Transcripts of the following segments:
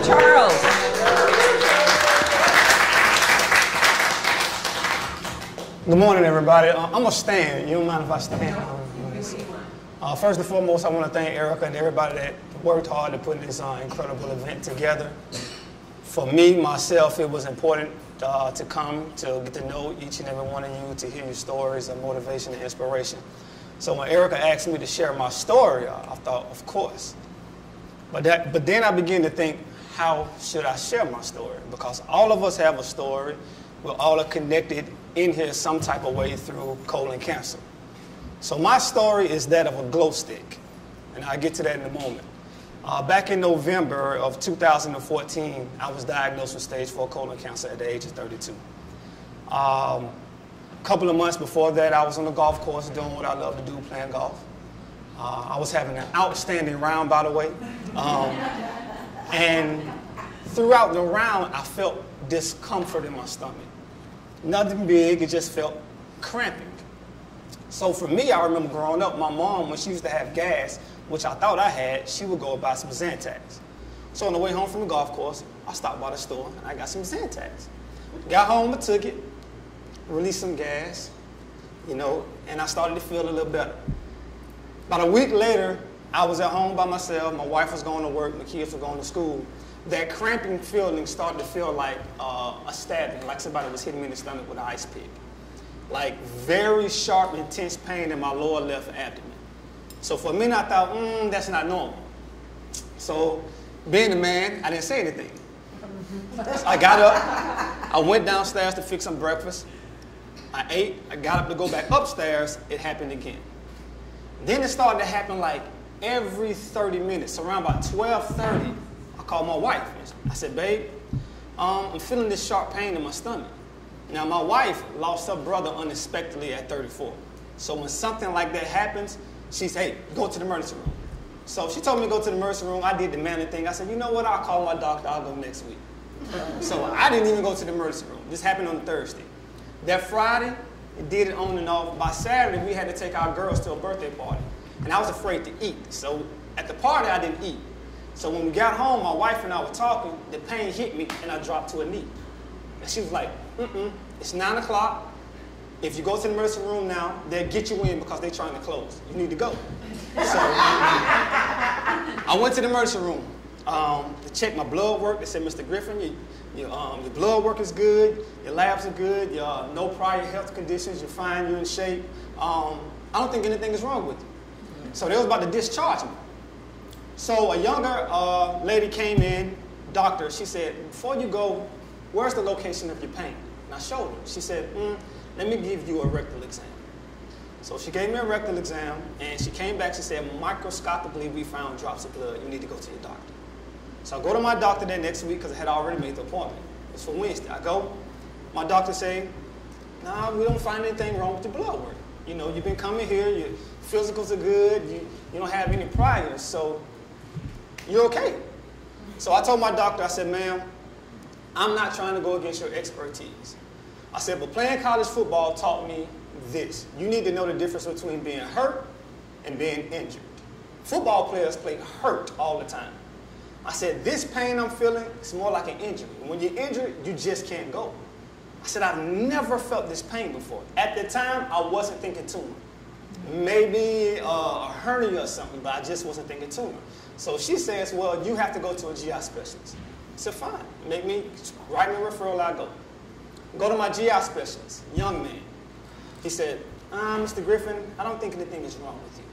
Charles. Good morning, everybody. I'm going to stand. You don't mind if I stand? First and foremost, I want to thank Erica and everybody that worked hard to put this incredible event together. For me, myself, it was important to come to get to know each and every one of you, to hear your stories of motivation and inspiration. So when Erica asked me to share my story, I thought, of course. But then I began to think, how should I share my story? Because all of us have a story. We're all connected in here some type of way through colon cancer. So my story is that of a glow stick, and I'll get to that in a moment. Back in November of 2014, I was diagnosed with stage 4 colon cancer at the age of 32. A couple of months before that, I was on the golf course doing what I love to do, playing golf. I was having an outstanding round, by the way. And throughout the round, I felt discomfort in my stomach. Nothing big, it just felt cramping. So for me, I remember growing up, my mom, when she used to have gas, which I thought I had, she would go buy some Zantac. So on the way home from the golf course, I stopped by the store and I got some Zantac. Got home, I took it, released some gas, you know, and I started to feel a little better. About a week later, I was at home by myself, my wife was going to work, my kids were going to school. That cramping feeling started to feel like a stabbing, like somebody was hitting me in the stomach with an ice pick. Like very sharp, intense pain in my lower left abdomen. So for a minute, I thought, that's not normal. So being a man, I didn't say anything. I got up, I went downstairs to fix some breakfast. I ate, I got up to go back upstairs, it happened again. Then it started to happen like every 30 minutes. So around about 12:30, I called my wife. I said, babe, I'm feeling this sharp pain in my stomach. Now, my wife lost her brother unexpectedly at 34. So when something like that happens, she said, hey, go to the emergency room. So she told me to go to the emergency room. I did the manly thing. I said, you know what? I'll call my doctor. I'll go next week. So I didn't even go to the emergency room. This happened on Thursday. That Friday, it did it on and off. By Saturday, we had to take our girls to a birthday party. And I was afraid to eat. So at the party, I didn't eat. So when we got home, my wife and I were talking, the pain hit me, and I dropped to a knee. And she was like, it's 9 o'clock. If you go to the emergency room now, they'll get you in because they're trying to close. You need to go. So I went to the emergency room to check my blood work. They said, Mr. Griffin, your blood work is good, your labs are good, no prior health conditions, you're fine, you're in shape. I don't think anything is wrong with you. So they was about to discharge me. So a younger lady came in, doctor, she said, before you go, where's the location of your pain? And I showed her. She said, let me give you a rectal exam. So she gave me a rectal exam, and she came back, she said, microscopically, we found drops of blood. You need to go to your doctor. So I go to my doctor that next week, because I had already made the appointment. It's for Wednesday. I go, my doctor say, nah, we don't find anything wrong with your blood work. You know, you've been coming here, your physicals are good, you don't have any priors, so you're okay. So I told my doctor, I said, ma'am, I'm not trying to go against your expertise. I said, but playing college football taught me this. You need to know the difference between being hurt and being injured. Football players play hurt all the time. I said, this pain I'm feeling is more like an injury. When you're injured, you just can't go. I said, I've never felt this pain before. At the time, I wasn't thinking tumor. Maybe a hernia or something, but I just wasn't thinking tumor. So she says, well, you have to go to a GI specialist. I said, fine. Write me a referral, I'll go. Go to my GI specialist, young man. He said, Mr. Griffin, I don't think anything is wrong with you.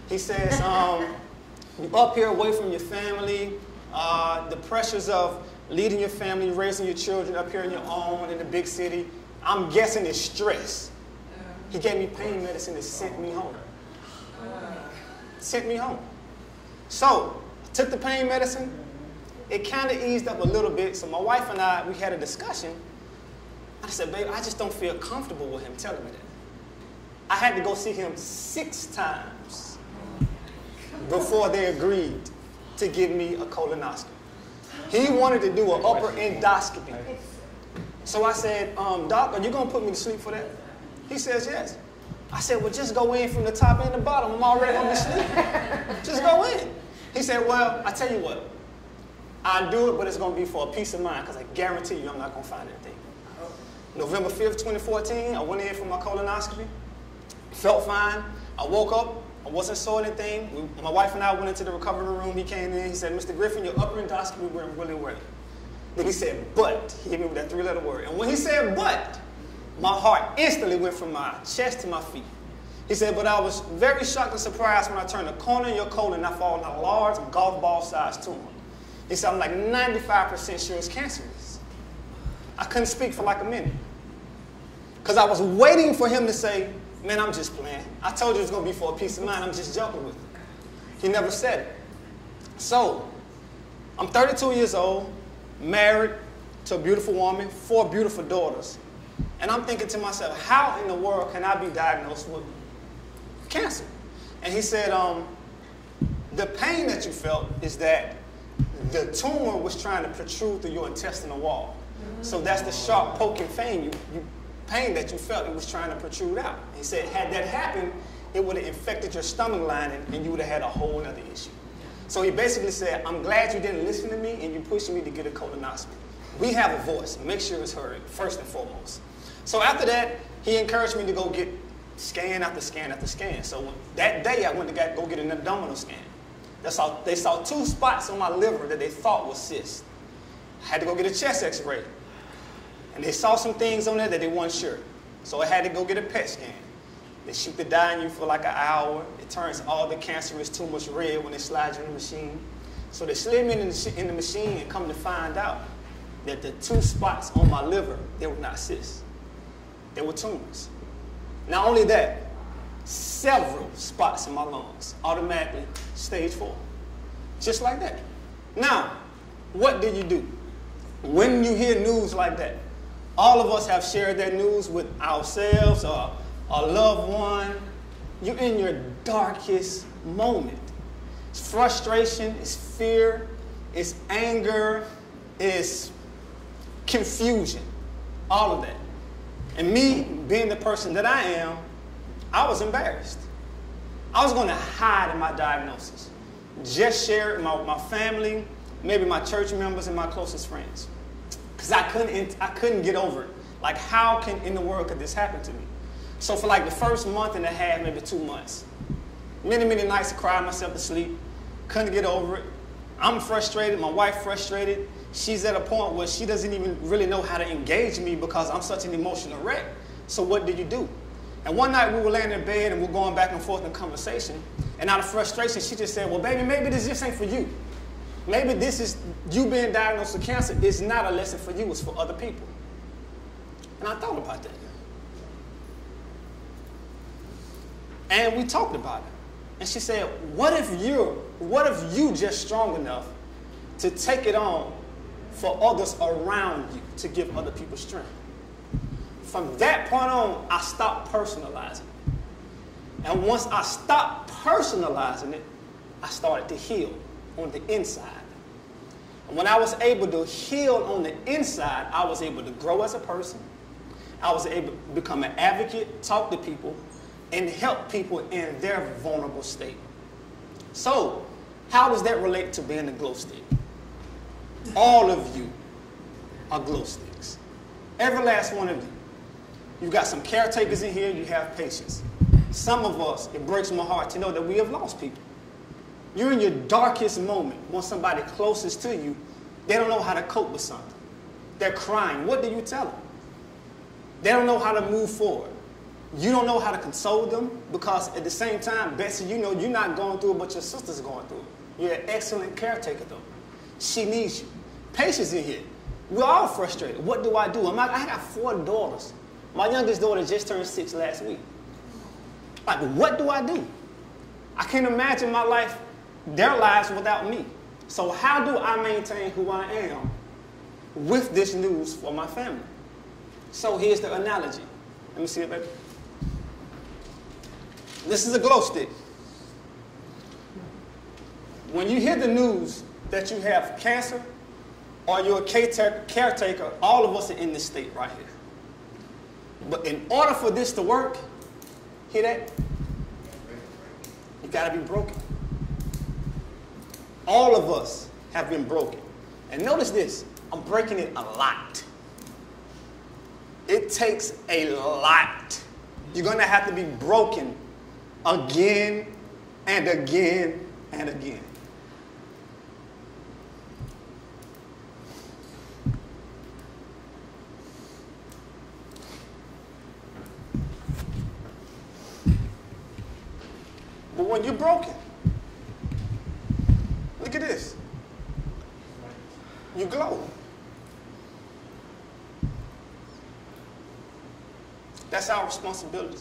He says, you're up here away from your family, the pressures of leading your family, raising your children up here on your own in the big city. I'm guessing it's stress. He gave me pain medicine and sent me home. Sent me home. So I took the pain medicine. It kind of eased up a little bit. So my wife and I, we had a discussion. I said, babe, I just don't feel comfortable with him telling me that. I had to go see him 6 times before they agreed to give me a colonoscopy. He wanted to do an upper endoscopy. So I said, Doc, are you going to put me to sleep for that? He says, yes. I said, well, just go in from the top and the bottom. I'm already going to be asleep. Just go in. He said, well, I tell you what. I do it, but it's going to be for a peace of mind because I guarantee you I'm not going to find anything. November 5th, 2014, I went in for my colonoscopy. Felt fine. I woke up. I wasn't saw anything. My wife and I went into the recovery room. He came in. He said, Mr. Griffin, your upper endoscopy went really well. Then he said, but. He hit me with that 3-letter word. And when he said, but, my heart instantly went from my chest to my feet. He said, but I was very shocked and surprised when I turned the corner in your colon and I found a large golf ball-sized tumor. He said, I'm like 95% sure it's cancerous. I couldn't speak for like a minute. Because I was waiting for him to say, man, I'm just playing. I told you it's going to be for a peace of mind. I'm just joking with you. He never said it. So, I'm 32 years old, married to a beautiful woman, 4 beautiful daughters. And I'm thinking to myself, how in the world can I be diagnosed with cancer? And he said, the pain that you felt is that the tumor was trying to protrude through your intestinal wall. So that's the sharp poking pain pain that you felt. It was trying to protrude out. He said, had that happened, it would have infected your stomach lining and you would have had a whole other issue. So he basically said, I'm glad you didn't listen to me and you pushed me to get a colonoscopy. We have a voice. Make sure it's heard, first and foremost. So after that, he encouraged me to go get scan after scan after scan. So that day, I went to go get an abdominal scan. They saw 2 spots on my liver that they thought was cysts. I had to go get a chest x-ray. And they saw some things on there that they weren't sure. So I had to go get a PET scan. They shoot the dye in you for like an hour. It turns all the cancerous tumors red when they slide you in the machine. So they slid me in the machine and come to find out that the 2 spots on my liver, they were not cysts. They were tumors. Not only that, several spots in my lungs, automatically stage 4. Just like that. Now, what do you do? When you hear news like that, all of us have shared that news with ourselves or a loved one. You're in your darkest moment. It's frustration, it's fear, it's anger, it's confusion, all of that. And me, being the person that I am, I was embarrassed. I was going to hide in my diagnosis. Just share it with my family, maybe my church members and my closest friends. Because I couldn't get over it. Like, how in the world could this happen to me? So for like the first month and a half, maybe 2 months, many nights I cried myself to sleep, couldn't get over it. I'm frustrated, my wife frustrated. She's at a point where she doesn't even really know how to engage me because I'm such an emotional wreck. So what do you do? And one night we were laying in bed and we're going back and forth in conversation. And out of frustration, she just said, well, baby, maybe this just ain't for you. Maybe this is, you being diagnosed with cancer is not a lesson for you, it's for other people. And I thought about that. And we talked about it. And she said, what if you just strong enough to take it on for others around you to give other people strength? From that point on, I stopped personalizing. And once I stopped personalizing it, I started to heal on the inside. And when I was able to heal on the inside, I was able to grow as a person. I was able to become an advocate, talk to people, and help people in their vulnerable state. So, how does that relate to being a glow stick? All of you are glow sticks. Every last one of you. You've got some caretakers in here, you have patients. Some of us, it breaks my heart to know that we have lost people. You're in your darkest moment when somebody closest to you, they don't know how to cope with something. They're crying. What do you tell them? They don't know how to move forward. You don't know how to console them because at the same time, Betsy, you know you're not going through it, but your sister's going through it. You're an excellent caretaker though. She needs you. Patience in here. We're all frustrated. What do? I got 4 daughters. My youngest daughter just turned 6 last week. Like, what do I do? I can't imagine my life, their lives without me. So how do I maintain who I am with this news for my family? So here's the analogy. Let me see it, baby. This is a glow stick. When you hear the news that you have cancer or you're a caretaker, all of us are in this state right here. But in order for this to work, hear that? You got to be broken. All of us have been broken. And notice this, I'm breaking it a lot. It takes a lot. You're going to have to be broken again and again and again. But when you're broken, look at this. You glow. That's our responsibility.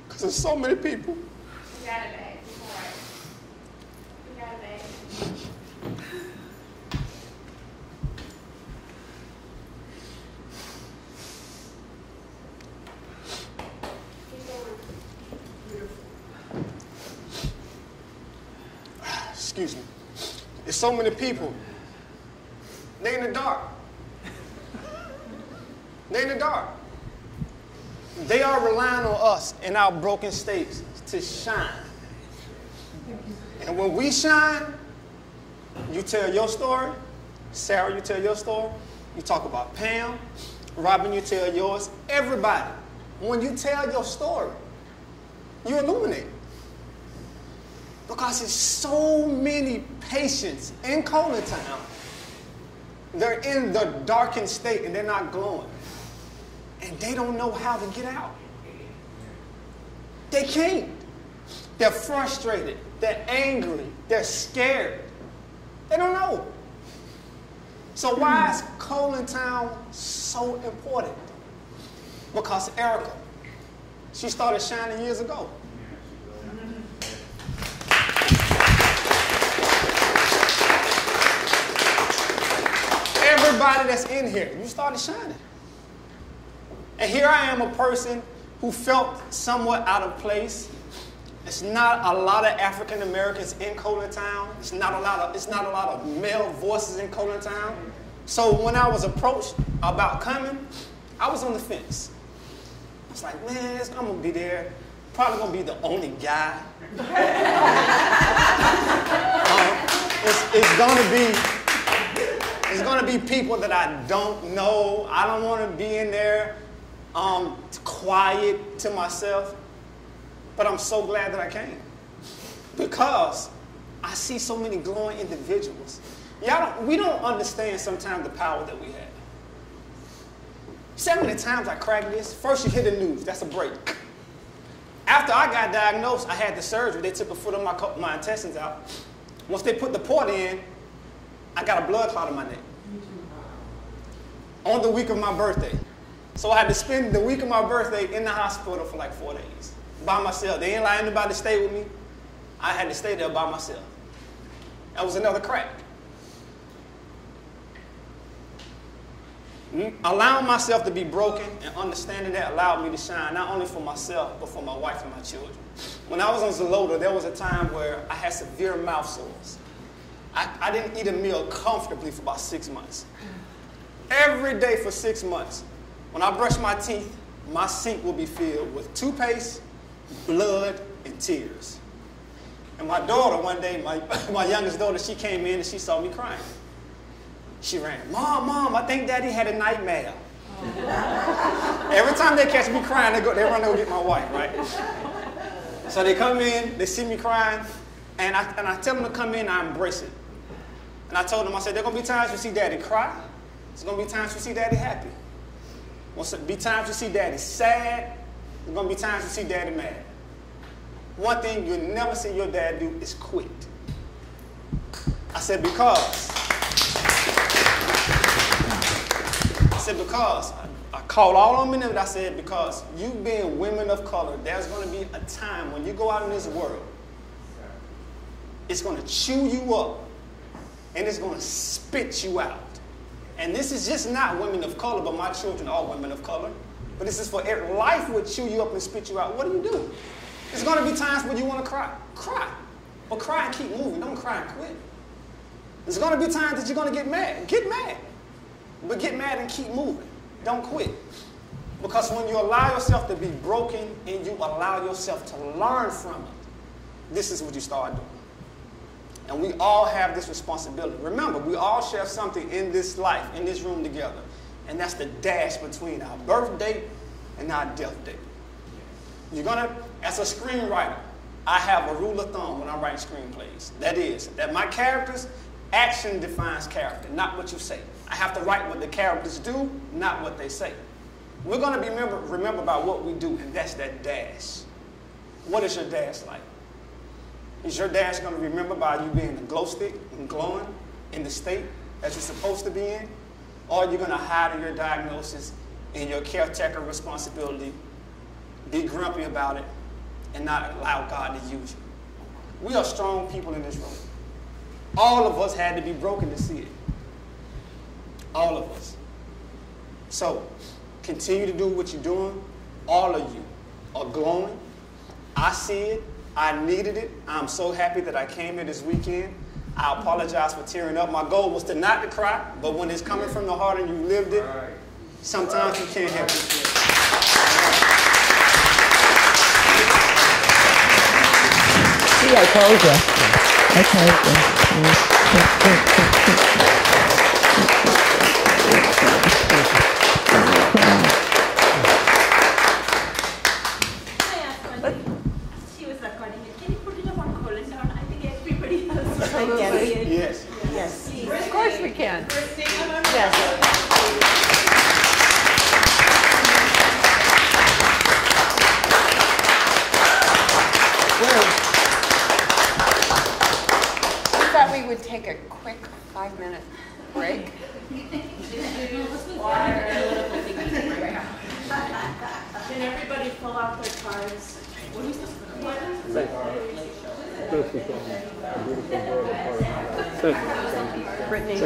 Because there's so many people. We got it back. All right. We got it back. Keep going. Beautiful. Excuse me. There's so many people. They in the dark. They in the dark. They are relying on us in our broken states to shine. And when we shine, you tell your story. Sarah, you tell your story. You talk about Pam. Robin, you tell yours. Everybody. When you tell your story, you illuminate. Because there's so many patients in COLONTOWN. They're in the darkened state and they're not glowing. And they don't know how to get out. They can't. They're frustrated. They're angry. They're scared. They don't know. So why is COLONTOWN so important? Because Erica, she started shining years ago. Everybody that's in here, you started shining. And here I am, a person who felt somewhat out of place. It's not a lot of African Americans in COLONTOWN. It's not a lot of male voices in COLONTOWN. So when I was approached about coming, I was on the fence. I was like, man, I'm gonna be there. Probably gonna be the only guy. It's gonna be people that I don't know. I don't want to be in there quiet to myself. But I'm so glad that I came. Because I see so many glowing individuals. We don't understand sometimes the power that we have. See how many times I crack this? First you hear the news, that's a break. After I got diagnosed, I had the surgery. They took a foot of my intestines out. Once they put the port in, I got a blood clot in my neck. On the week of my birthday. So I had to spend the week of my birthday in the hospital for like 4 days. By myself. They ain't allow anybody to stay with me. I had to stay there by myself. That was another crack. Allowing myself to be broken and understanding that allowed me to shine, not only for myself, but for my wife and my children. When I was on Zolota, there was a time where I had severe mouth sores. I didn't eat a meal comfortably for about 6 months. Every day for 6 months, when I brush my teeth, my sink will be filled with toothpaste, blood, and tears. And my daughter, one day, my youngest daughter, she came in and she saw me crying. She ran, Mom, I think Daddy had a nightmare. Every time they catch me crying, they run to go get my wife, right? So they come in, they see me crying, and I tell them to come in, I embrace it. And I told them, I said, there are going to be times you see Daddy cry. There's going to be times you see Daddy happy. There's going to be times you see Daddy sad. There's going to be times you see Daddy mad. One thing you'll never see your dad do is quit. I said, because I called all of them in and I said, because you being women of color, there's going to be a time when you go out in this world, it's going to chew you up and it's going to spit you out. And this is just not women of color, but my children are women of color. But this is for life would chew you up and spit you out. What do? There's going to be times when you want to cry. Cry. But cry and keep moving. Don't cry and quit. There's going to be times that you're going to get mad. Get mad. But get mad and keep moving. Don't quit. Because when you allow yourself to be broken and you allow yourself to learn from it, this is what you start doing. And we all have this responsibility. Remember, we all share something in this life, in this room together. And that's the dash between our birth date and our death date. You're gonna, as a screenwriter, I have a rule of thumb when I'm writing screenplays. That is, that my characters, action defines character, not what you say. I have to write what the characters do, not what they say. We're gonna be remember by what we do, and that's that dash. What is your dash like? Is your dash gonna remember by you being a glow stick and glowing in the state that you're supposed to be in? Or are you gonna hide in your diagnosis and your caretaker responsibility, be grumpy about it, and not allow God to use you? We are strong people in this room. All of us had to be broken to see it. All of us. So, continue to do what you're doing. All of you are glowing. I see it. I needed it. I'm so happy that I came here this weekend. I apologize for tearing up. My goal was to not to cry, but when it's coming from the heart and you lived it, sometimes you can't help it. See, I told you. I told you. She was recording it. Can you put it up on COLONTOwn? I think everybody else is going to see it. Yes. Yes. Of course we can. Yes. We thought we would take a quick 5-minute break. Can everybody fill out their cards? Brittany.